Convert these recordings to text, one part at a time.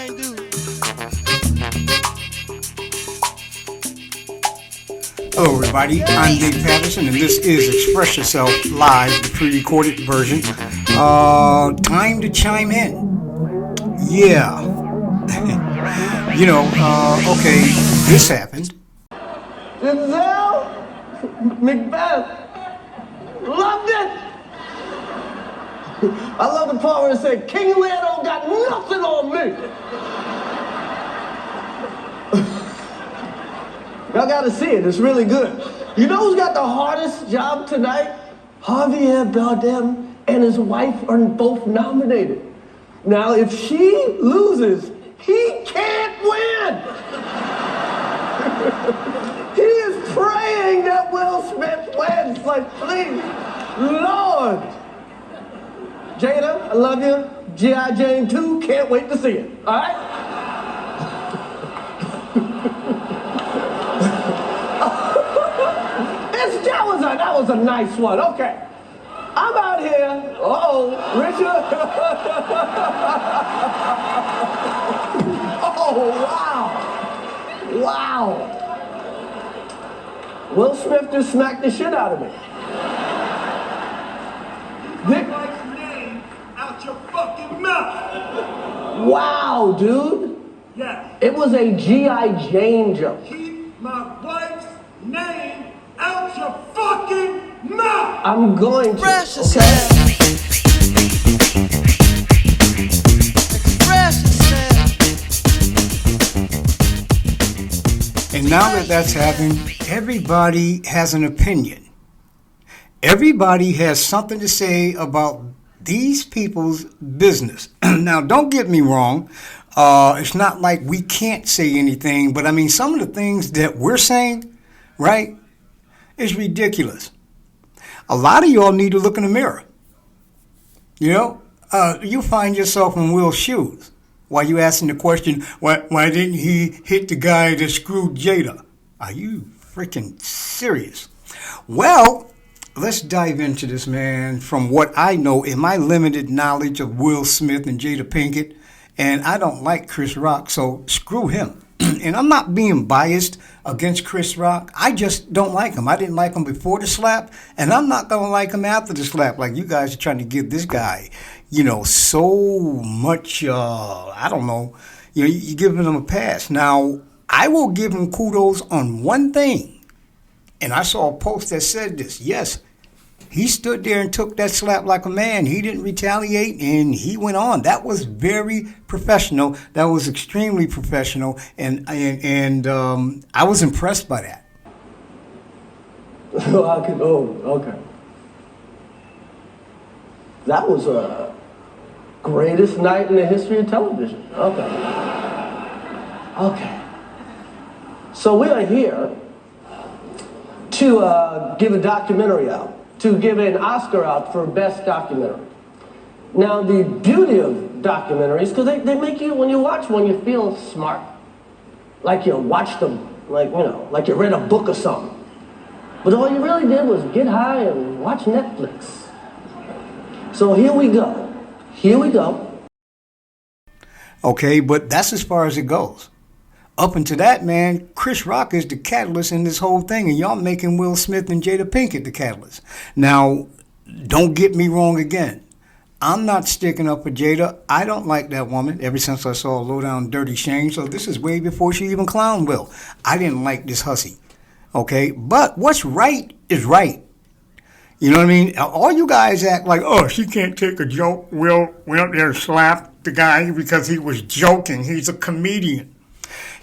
thing do. Hello everybody, I'm Dave Patterson and this is Express Yourself Live, the pre-recorded version. Time to chime in. Yeah. Okay, this happened. Denzel, Macbeth, loved it. I love the part where it said, King Lear don't got nothing on me. Y'all gotta see it, it's really good. You know who's got the hardest job tonight? Javier Bardem and his wife are both nominated. Now, if she loses, he can't win. He is praying that Will Smith wins. Like, please, Lord. Jada, I love you. G.I. Jane 2, can't wait to see it. All right? That was a nice one. Okay. I'm out here. Richard. Oh, wow. Wow. Will Smith just smacked the shit out of me. Take my name out your fucking mouth. Wow, dude. Yeah. It was a G.I. Jane joke. Keep my wife's name out your fucking mouth. I'm going to. Express Okay? yourself. Express yourself. And now that that's happened, everybody has an opinion. Everybody has something to say about these people's business. Now, don't get me wrong. It's not like we can't say anything, but I mean, some of the things that we're saying, right, is ridiculous. A lot of y'all need to look in the mirror. You know, you find yourself in Will's shoes while you asking the question, why didn't he hit the guy that screwed Jada? Are you freaking serious? Well, let's dive into this, man, from what I know in my limited knowledge of Will Smith and Jada Pinkett. And I don't like Chris Rock, so screw him. And I'm not being biased against Chris Rock. I just don't like him. I didn't like him before the slap, and I'm not going to like him after the slap. Like, you guys are trying to give this guy, so much, I don't know. You're giving him a pass. Now, I will give him kudos on one thing. And I saw a post that said this. Yes, he stood there and took that slap like a man. He didn't retaliate, and he went on. That was very professional. That was extremely professional, and I was impressed by that. Okay. That was a greatest night in the history of television. Okay. So we are here to give a documentary out. To give an Oscar out for Best Documentary. Now, the beauty of documentaries, because they make you, when you watch one, you feel smart. Like you watched them, like you read a book or something. But all you really did was get high and watch Netflix. So here we go. Okay, but that's as far as it goes. Up until that, man, Chris Rock is the catalyst in this whole thing, and y'all making Will Smith and Jada Pinkett the catalyst. Now, don't get me wrong again. I'm not sticking up for Jada. I don't like that woman ever since I saw Low Down Dirty Shame, so this is way before she even clowned Will. I didn't like this hussy, okay? But what's right is right. You know what I mean? All you guys act like, oh, she can't take a joke. Will went up there and slapped the guy because he was joking. He's a comedian.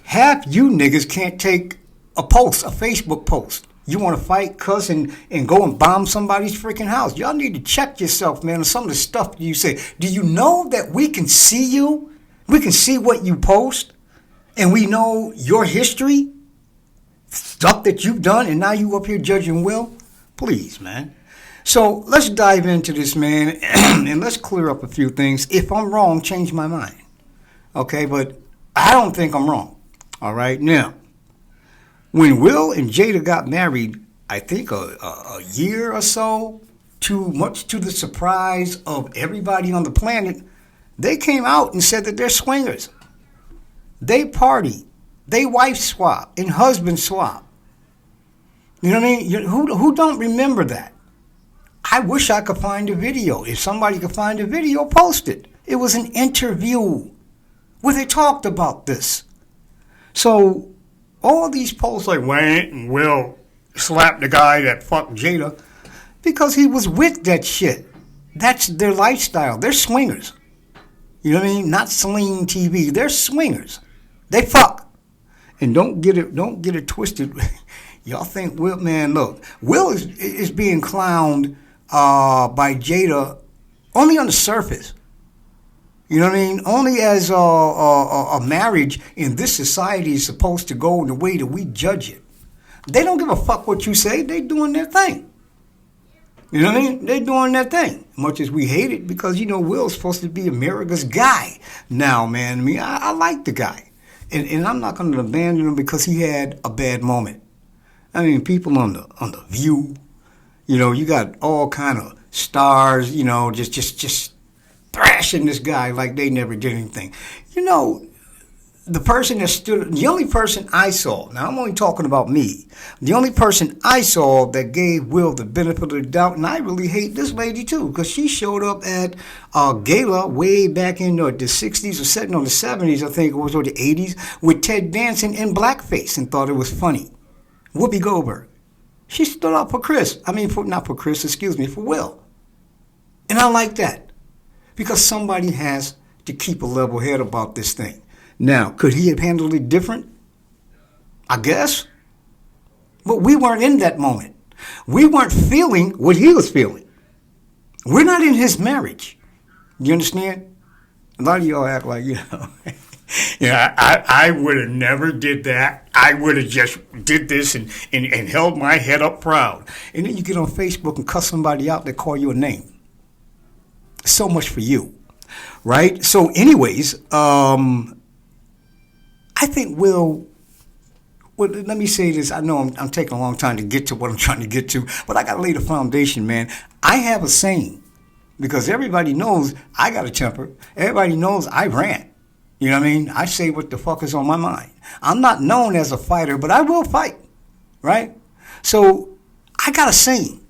Half you niggas can't take a Facebook post. You want to fight, cuss, and go and bomb somebody's freaking house. Y'all need to check yourself, man, on some of the stuff you say. Do you know that we can see you? We can see what you post, and we know your history, stuff that you've done, and now you up here judging Will? Please, man. So let's dive into this, man, and let's clear up a few things. If I'm wrong, change my mind. Okay, but I don't think I'm wrong. All right, now, when Will and Jada got married, I think a year or so, much to the surprise of everybody on the planet, they came out and said that they're swingers. They party. They wife swap and husband swap. You know what I mean? Who don't remember that? I wish I could find a video. If somebody could find a video, post it. It was an interview where they talked about this. So all these posts like Wayne and Will slapped the guy that fucked Jada because he was with that shit. That's their lifestyle. They're swingers. You know what I mean? Not Celine TV. They're swingers. They fuck. And don't get it twisted. Y'all think Will, man, look, Will is being clowned by Jada only on the surface. You know what I mean? Only as a marriage in this society is supposed to go in the way that we judge it. They don't give a fuck what you say. They doing their thing. You know what I mean? They doing their thing. Much as we hate it because, you know, Will's supposed to be America's guy. Now, man, I like the guy. And I'm not going to abandon him because he had a bad moment. I mean, people on the View, you know, you got all kind of stars, you know, just thrashing this guy like they never did anything. You know, the only person I saw, now I'm only talking about me, the only person I saw that gave Will the benefit of the doubt, and I really hate this lady too, because she showed up at a gala way back in the 60s or setting on the 70s, I think it was, or the 80s, with Ted Danson in blackface and thought it was funny. Whoopi Goldberg. She stood up for Will. And I like that. Because somebody has to keep a level head about this thing. Now, could he have handled it different? I guess. But we weren't in that moment. We weren't feeling what he was feeling. We're not in his marriage. You understand? A lot of y'all act like, you know, yeah, I would have never did that. I would have just did this and held my head up proud. And then you get on Facebook and cuss somebody out that call you a name. So much for you, right? So anyways, I think well, let me say this. I know I'm taking a long time to get to what I'm trying to get to, but I got to lay the foundation, man. I have a saying because everybody knows I got a temper. Everybody knows I rant. You know what I mean? I say what the fuck is on my mind. I'm not known as a fighter, but I will fight, right? So I got a saying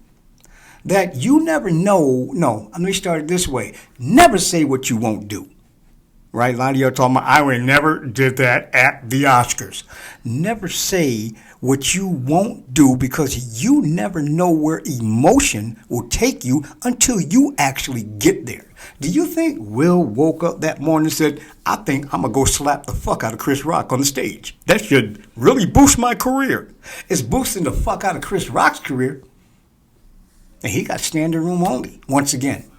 that you never know. No, let me start it this way. Never say what you won't do. Right? A lot of y'all talking about, I would never did that at the Oscars. Never say what you won't do because you never know where emotion will take you until you actually get there. Do you think Will woke up that morning and said, I think I'm going to go slap the fuck out of Chris Rock on the stage? That should really boost my career. It's boosting the fuck out of Chris Rock's career. And he got standing room only, once again.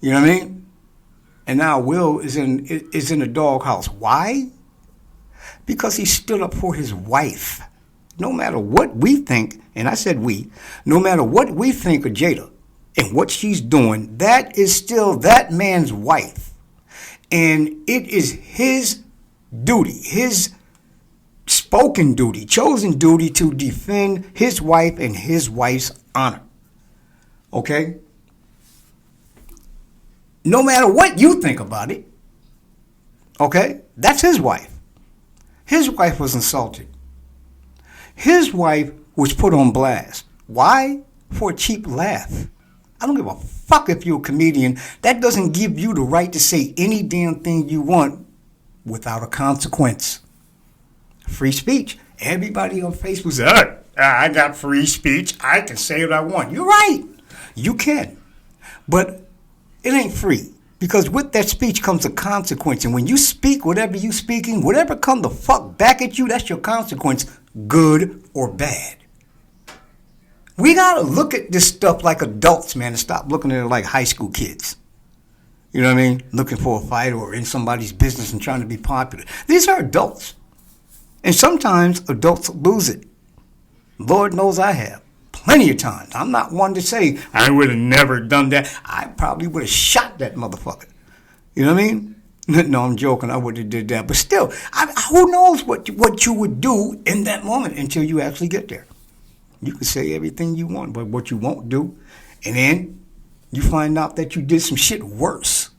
You know what I mean? And now Will is in the doghouse. Why? Because he stood up for his wife. No matter what we think, and I said we, no matter what we think of Jada and what she's doing, that is still that man's wife. And it is his duty, his spoken duty, chosen duty to defend his wife and his wife's honor. Okay? No matter what you think about it, okay, that's his wife. His wife was insulted. His wife was put on blast. Why? For a cheap laugh. I don't give a fuck if you're a comedian. That doesn't give you the right to say any damn thing you want without a consequence. Free speech. Everybody on Facebook says, I got free speech. I can say what I want. You're right. You can. But it ain't free, because with that speech comes a consequence. And when you speak whatever you speaking, whatever come the fuck back at you, that's your consequence, good or bad. We got to look at this stuff like adults, man, and stop looking at it like high school kids. You know what I mean? Looking for a fight or in somebody's business and trying to be popular. These are adults. And sometimes adults lose it. Lord knows I have. Plenty of times. I'm not one to say, I would have never done that. I probably would have shot that motherfucker. You know what I mean? No, I'm joking. I would have did that. But still, who knows what you would do in that moment until you actually get there. You can say everything you want, but what you won't do. And then you find out that you did some shit worse.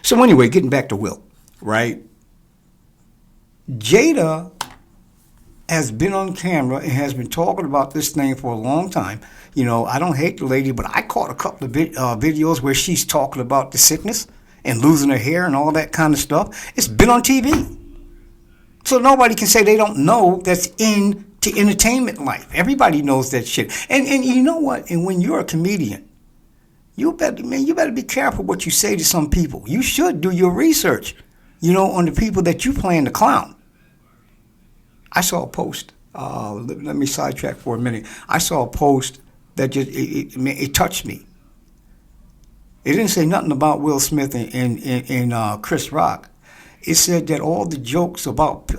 So anyway, getting back to Will, right? Jada has been on camera and has been talking about this thing for a long time. You know, I don't hate the lady, but I caught a couple of videos where she's talking about the sickness and losing her hair and all that kind of stuff. It's been on TV. So nobody can say they don't know that's into entertainment life. Everybody knows that shit. And you know what? And when you're a comedian, you better be careful what you say to some people. You should do your research, you know, on the people that you plan to clown. I saw a post. Let me sidetrack for a minute. I saw a post that just it touched me. It didn't say nothing about Will Smith and Chris Rock. It said that all the jokes about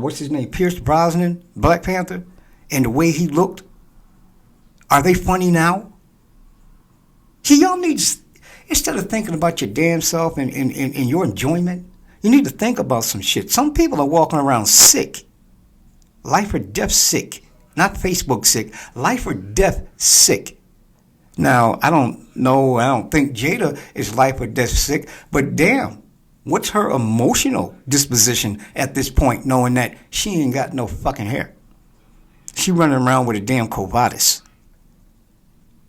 what's his name, Pierce Brosnan, Black Panther, and the way he looked, are they funny now? See, y'all need to, instead of thinking about your damn self and your enjoyment, you need to think about some shit. Some people are walking around sick. Life or death sick. Not Facebook sick. Life or death sick. Now, I don't think Jada is life or death sick, but damn, what's her emotional disposition at this point, knowing that she ain't got no fucking hair? She running around with a damn Covatis.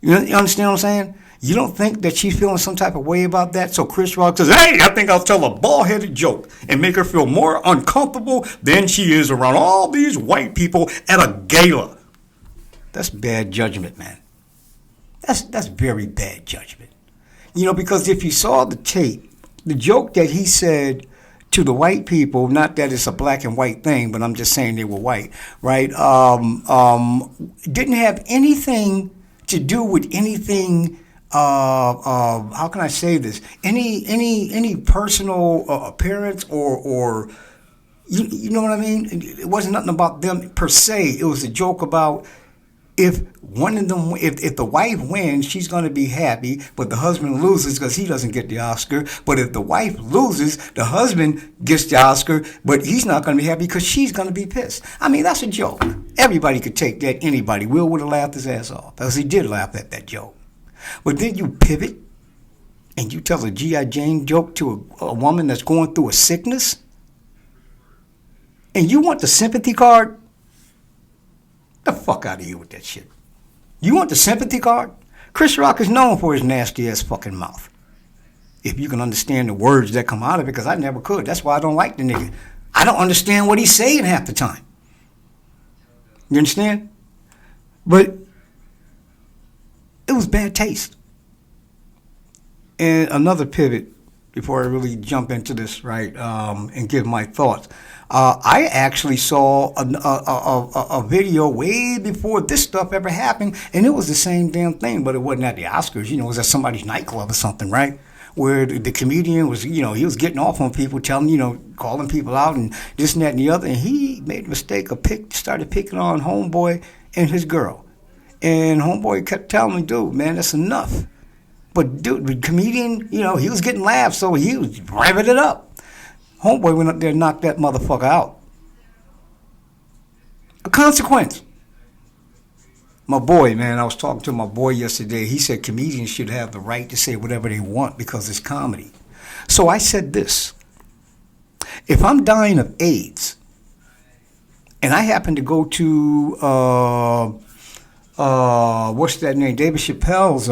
You understand what I'm saying? You don't think that she's feeling some type of way about that? So Chris Rock says, hey, I think I'll tell a bald-headed joke and make her feel more uncomfortable than she is around all these white people at a gala. That's bad judgment, man. That's very bad judgment. You know, because if you saw the tape, the joke that he said to the white people, not that it's a black and white thing, but I'm just saying they were white, right? Didn't have anything to do with anything. How can I say this? Any personal appearance or you know what I mean? It wasn't nothing about them per se. It was a joke about if one of them, if the wife wins, she's going to be happy, but the husband loses because he doesn't get the Oscar. But if the wife loses, the husband gets the Oscar, but he's not going to be happy because she's going to be pissed. I mean, that's a joke. Everybody could take that. Anybody. Will would have laughed his ass off because he did laugh at that joke. But then you pivot and you tell a G.I. Jane joke to a woman that's going through a sickness, and you want the sympathy card? The fuck out of here with that shit. You want the sympathy card? Chris Rock is known for his nasty ass fucking mouth. If you can understand the words that come out of it, because I never could. That's why I don't like the nigga. I don't understand what he's saying half the time. You understand? But it was bad taste. And another pivot before I really jump into this, right, and give my thoughts. I actually saw a video way before this stuff ever happened, and it was the same damn thing, but it wasn't at the Oscars. You know, it was at somebody's nightclub or something, right? Where the comedian was, you know, he was getting off on people, telling, you know, calling people out and this and that and the other, and he made the mistake of started picking on Homeboy and his girl. And Homeboy kept telling me, dude, man, that's enough. But dude, the comedian, you know, he was getting laughs, so he was revving it up. Homeboy went up there and knocked that motherfucker out. A consequence. My boy, man, I was talking to my boy yesterday. He said comedians should have the right to say whatever they want because it's comedy. So I said this. If I'm dying of AIDS and I happen to go to, what's that name, David Chappelle's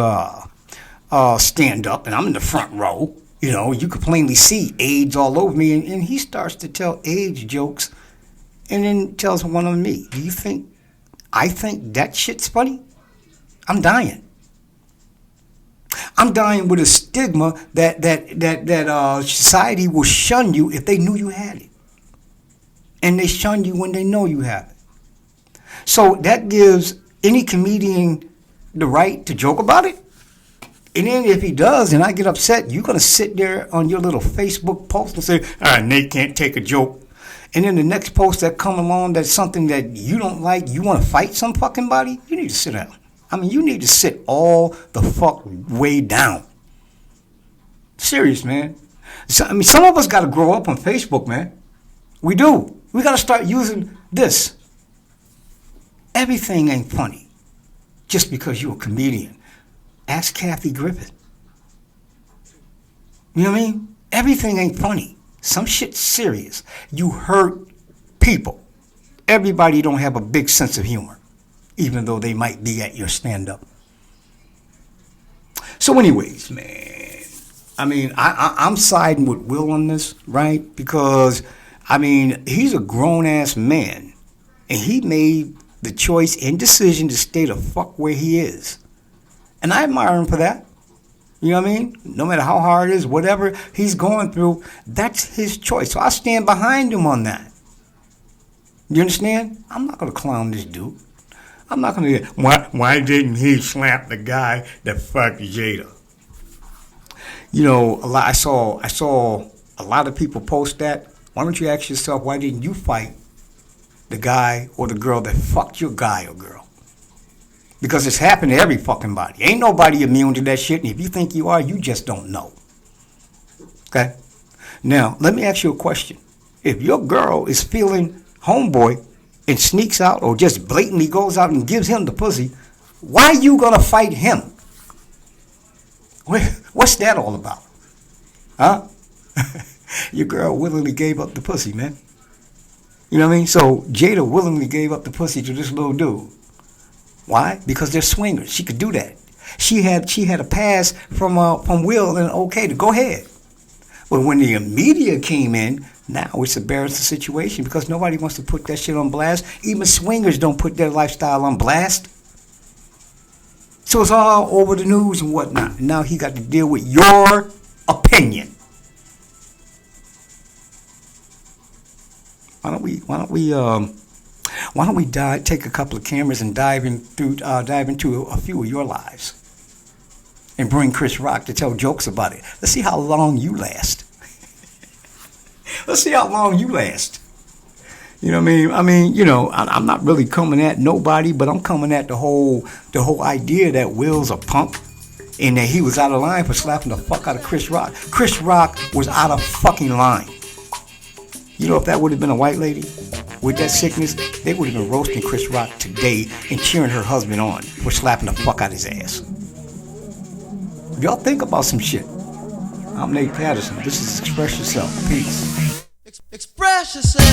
stand-up, and I'm in the front row, you know, you could plainly see AIDS all over me, and he starts to tell AIDS jokes and then tells one on me. Do you think I think that shit's funny? I'm dying. I'm dying with a stigma that society will shun you if they knew you had it. And they shun you when they know you have it. So that gives any comedian the right to joke about it. And then if he does and I get upset, you're going to sit there on your little Facebook post and say, Nate can't take a joke. And then the next post that come along that's something that you don't like, you want to fight some fucking body, you need to sit down. I mean, you need to sit all the fuck way down. Serious, man. So, I mean, some of us got to grow up on Facebook, man. We do. We got to start using this. Everything ain't funny just because you're a comedian. Ask Kathy Griffin. You know what I mean? Everything ain't funny. Some shit's serious. You hurt people, everybody don't have a big sense of humor, even though they might be at your stand-up. So anyways, man, I mean, I'm siding with Will on this, right? Because, I mean, he's a grown-ass man, and he made the choice and decision to stay the fuck where he is. And I admire him for that. You know what I mean? No matter how hard it is, whatever he's going through, that's his choice. So I stand behind him on that. You understand? I'm not going to clown this dude. I'm not going to. Why didn't he slap the guy that fucked Jada? You know, I saw a lot of people post that. Why don't you ask yourself, why didn't you fight the guy or the girl that fucked your guy or girl? Because it's happened to every fucking body. Ain't nobody immune to that shit. And if you think you are, you just don't know. Okay? Now, let me ask you a question. If your girl is feeling homeboy and sneaks out or just blatantly goes out and gives him the pussy, why you gonna fight him? What's that all about? Huh? Your girl willingly gave up the pussy, man. You know what I mean? So Jada willingly gave up the pussy to this little dude. Why? Because they're swingers. She could do that. She had a pass from Will and okay to go ahead. But when the media came in, now it's a embarrassing situation because nobody wants to put that shit on blast. Even swingers don't put their lifestyle on blast. So it's all over the news and whatnot. Now he got to deal with your opinion. Why don't we take a couple of cameras and dive into a few of your lives and bring Chris Rock to tell jokes about it. Let's see how long you last. Let's see how long you last. You know what I mean? I mean, you know, I'm not really coming at nobody, but I'm coming at the whole idea that Will's a punk and that he was out of line for slapping the fuck out of Chris Rock. Chris Rock was out of fucking line. You know, if that would have been a white lady with that sickness, they would have been roasting Chris Rock today and cheering her husband on for slapping the fuck out his ass. Y'all think about some shit. I'm Nate Patterson. This is Express Yourself. Peace. Express yourself.